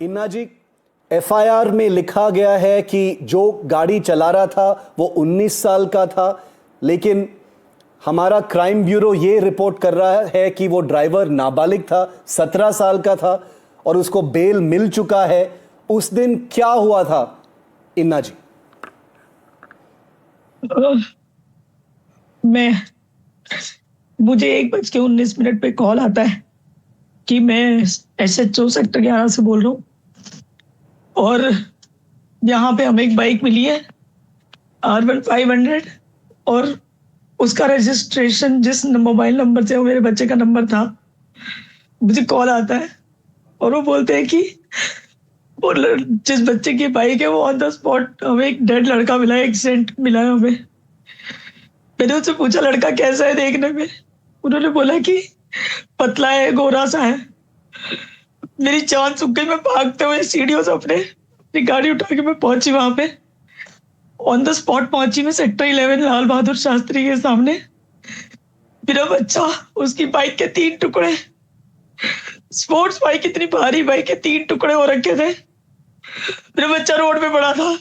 इन्ना जी, एफआईआर में लिखा गया है कि जो गाड़ी चला रहा था वो 19 साल का था, लेकिन हमारा क्राइम ब्यूरो ये रिपोर्ट कर रहा है कि वो ड्राइवर नाबालिग था, 17 साल का था और उसको बेल मिल चुका है। उस दिन क्या हुआ था इन्ना जी? मुझे 1:19 पे कॉल आता है कि मैं SHO सेक्टर 11 से बोल रहा हूँ और यहाँ पे हमें एक बाइक मिली है R1 500 और उसका रजिस्ट्रेशन जिस मोबाइल नंबर से वो मेरे बच्चे का नंबर था, मुझे कॉल आता है और वो बोलते हैं कि वो जिस बच्चे की बाइक है वो ऑन द स्पॉट हमें एक डेड लड़का मिला है, एक्सीडेंट मिला है हमें। मैंने उनसे पूछा लड़का कैसा है देखने में, उन्होंने बोला कि पतला है, गोरा सा है। मेरी जान सूख गई। मैं भागते हुए सीढ़ियों से अपनी गाड़ी उठा के मैं पहुंची वहां पे, ऑन द स्पॉट पहुंची मैं सेक्टर 11 लाल बहादुर शास्त्री के सामने। मेरा बच्चा, उसकी बाइक के 3 टुकड़े, स्पोर्ट्स बाइक, इतनी भारी बाइक के 3 टुकड़े हो रखे थे। मेरा बच्चा रोड पे पड़ा था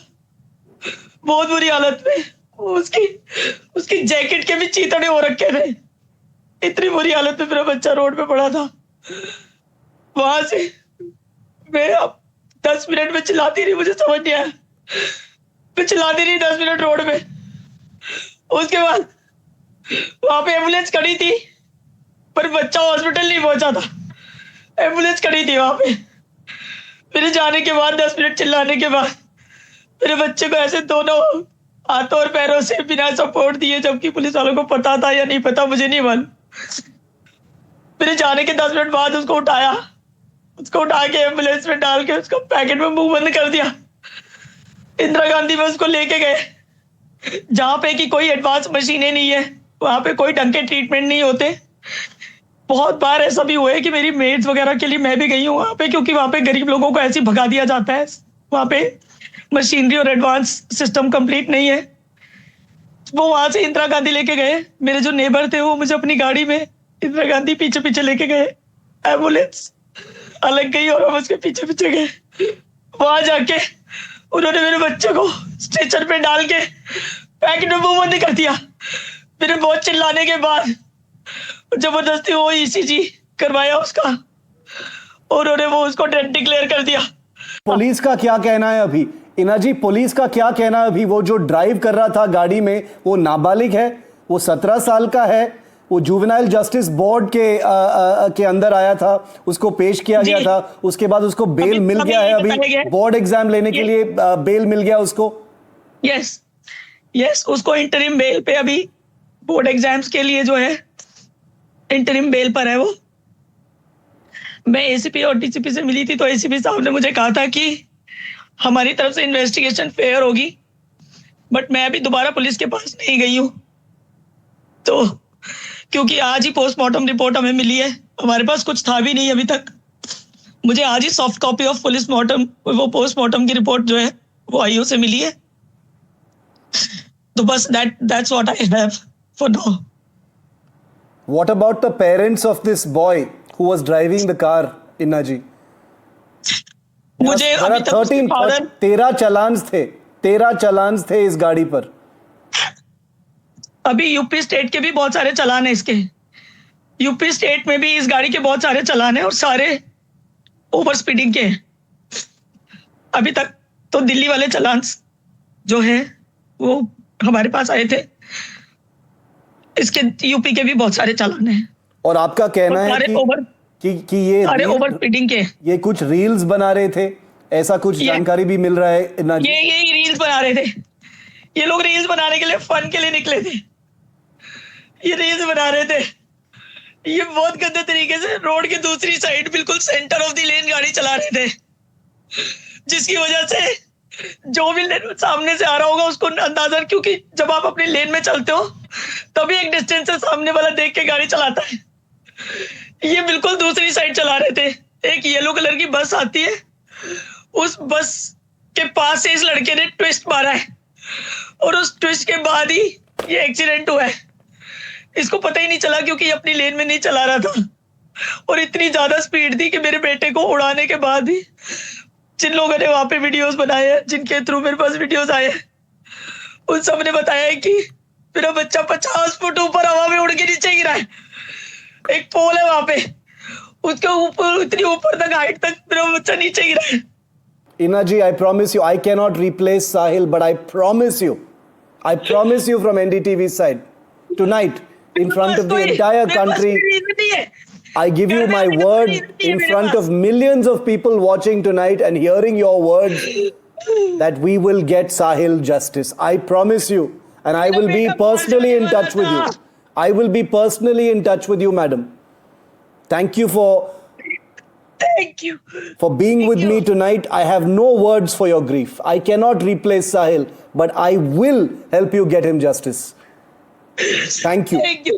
बहुत बुरी हालत में। उसकी जैकेट के भी चीतड़े हो रखे थे। इतनी बुरी हालत में मेरा बच्चा रोड पे पड़ा था। वहां से मैं अब 10 मिनट में चिल्लाती रही, मुझे समझ नहीं आया, मैं चिल्लाती रही 10 मिनट रोड में। उसके बाद वहां पे एम्बुलेंस खड़ी थी पर बच्चा हॉस्पिटल नहीं पहुंचा था। एम्बुलेंस खड़ी थी वहां पे। मेरे जाने के बाद 10 मिनट चिल्लाने के बाद मेरे बच्चे को ऐसे दोनों हाथों और पैरों से बिना सपोर्ट दिए, जबकि पुलिस वालों को पता था या नहीं पता मुझे नहीं मालूम, मेरे जाने के 10 मिनट बाद उसको उठा के एम्बुलेंस में डाल के उसको पैकेट में मुंह बंद कर दिया। इंदिरा गांधी में उसको लेके गए जहां पे कि कोई एडवांस मशीनें नहीं है, वहां पे कोई ढंग के ट्रीटमेंट नहीं होते। बहुत बार ऐसा भी हुआ है कि मेरी मेड्स वगैरह के लिए मैं भी गई हूँ वहां पे, क्योंकि वहां पे गरीब लोगों को ऐसे भगा दिया जाता है। वहां पे मशीनरी और एडवांस सिस्टम कंप्लीट नहीं है। वो वहां से इंदिरा गांधी लेके गए। मेरे जो नेबर थे वो मुझे अपनी गाड़ी में इंदिरा गांधी पीछे पीछे लेके गए। एम्बुलेंस अलग गई और हम उसके पीछे पीछे गए। वहां जाके उन्होंने मेरे बच्चे को स्ट्रेचर पे डाल के पैकेट में मुंह बंद कर दिया। मेरे बहुत चिल्लाने के बाद जबरदस्ती वो ECG करवाया उसका और उन्होंने वो उसको डेड डिक्लेयर कर दिया। पुलिस का क्या कहना है अभी? इन्ना जी, पुलिस का क्या कहना है अभी? वो जो ड्राइव कर रहा था गाड़ी में वो नाबालिग है, वो 17 साल का है, वो जुवेनाइल जस्टिस बोर्ड के अंदर आया था, उसको पेश किया गया था, उसके बाद उसको बेल मिल गया है। अभी बोर्ड एग्जाम लेने के लिए बेल मिल गया उसको। यस, उसको इंटरिम बेल पे, अभी बोर्ड एग्जाम्स के लिए जो है इंटरिम बेल पर है वो। मैं ACP और DCP से मिली थी तो ACP साहब ने मुझे कहा था कि हमारी तरफ से इन्वेस्टिगेशन फेयर होगी, बट मैं अभी दोबारा पुलिस के पास नहीं गई हूँ। तो क्योंकि आज ही पोस्टमार्टम रिपोर्ट हमें मिली है, हमारे पास कुछ था भी नहीं अभी तक। मुझे आज ही soft copy of police mortem, वो पोस्टमार्टम की रिपोर्ट जो है वो IO से मिली है। तो बस that's what I have for now. What about the parents of this boy who was driving the car, इन्ना जी? मुझे अभी तक 13 चालान्स थे इस गाड़ी पर। अभी यूपी स्टेट के भी बहुत सारे चालान है इसके। यूपी स्टेट में भी इस गाड़ी के बहुत सारे चालान है और सारे ओवर स्पीडिंग के। अभी तक तो दिल्ली वाले चालान जो है वो हमारे पास आए थे, इसके यूपी के भी बहुत सारे चालान हैं। और आपका कहना है कि ये सारे ओवर स्पीडिंग के, ये कुछ रील्स बना रहे थे, ऐसा कुछ जानकारी भी मिल रहा है इन्ना जी? ये रील्स बना रहे थे। ये लोग रील्स बनाने के लिए, फन के लिए निकले थे। ये रील्स बना रहे थे। ये बहुत गंदे तरीके से रोड के दूसरी साइड बिल्कुल सेंटर ऑफ द लेन गाड़ी चला रहे थे, जिसकी वजह से जो भी सामने से आ रहा होगा उसको अंदाजा, क्योंकि जब आप अपनी लेन में चलते हो तभी एक डिस्टेंस से सामने वाला देख के गाड़ी चलाता है। ये बिल्कुल दूसरी साइड चला रहे थे। एक येलो कलर की बस आती है, उस बस के पास से इस लड़के ने ट्विस्ट मारा है और उस ट्विस्ट के बाद ही ये एक्सीडेंट हुआ है। इसको पता ही नहीं चला क्योंकि ये अपनी लेन में नहीं चला रहा था और इतनी ज्यादा स्पीड थी कि मेरे बेटे को उड़ाने के बाद भी जिन लोगों ने वहां पे वीडियोस बनाए हैं, जिनके थ्रू मेरे पास वीडियोस आए हैं, उन सब ने बताया है कि मेरा बच्चा 50 फुट ऊपर हवा में उड़ के नीचे गिरा है। एक पोल है वहां पे, उसके ऊपर इतनी ऊपर तक हाइट तक मेरा बच्चा नीचे गिरा है। Ina ji, I promise you, I cannot replace Sahil, but I promise you from NDTV's side, tonight, in front of the entire country, I give you my word in front of millions of people watching tonight and hearing your words that we will get Sahil justice. I promise you, and I will be personally in touch with you. I will be personally in touch with you, madam. Thank you for being with me tonight. I have no words for your grief. I cannot replace Sahil, but I will help you get him justice. Thank you. Thank you.